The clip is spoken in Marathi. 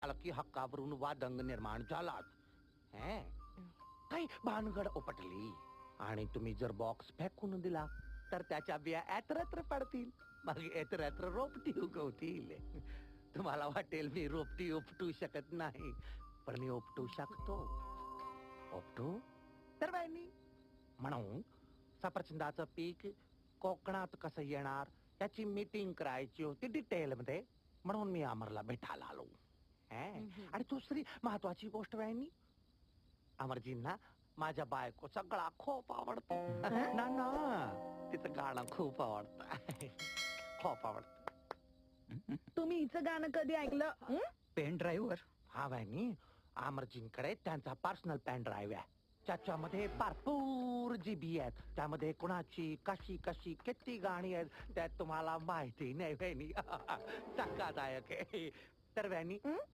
आला की हक्कावरून वादंग निर्माण झालाच. हे काही भानगड उपटली आणि तुम्ही जर बॉक्स फेकून दिला तर त्याच्या बिया ऐतरत्र पडतील. मग ऐतरत्र रोपटी उगवतील. तुम्हाला वाटेल मी रोपटी उपटू शकत नाही, पण मी उपटू शकतो. उपटू तर बहिणी म्हणून सफरचंदाचं पीक कोकणात कसं येणार याची मीटिंग करायची होती डिटेलमध्ये, म्हणून मी अमरला भेटायला आलो. आणि दुसरी महत्वाची गोष्ट बहिणी, अमरजींना माझ्या बायकोचा गळा खूप आवडतो. ना ना तिचं गाणं खूप आवडतं. खूप आवडतं. तुम्ही हिचं गाणं कधी ऐकलं? पेन ड्राईव्हवर. हा बहिणी, अमरजींकडे त्यांचा पर्सनल पेन ड्राईव्ह आहे. त्याच्यामध्ये भरपूर जीबी आहेत. त्यामध्ये कुणाची कशी कशी किती गाणी आहेत त्यात तुम्हाला माहिती नाही बहिणी. धक्कादायक आहे तर बहिणी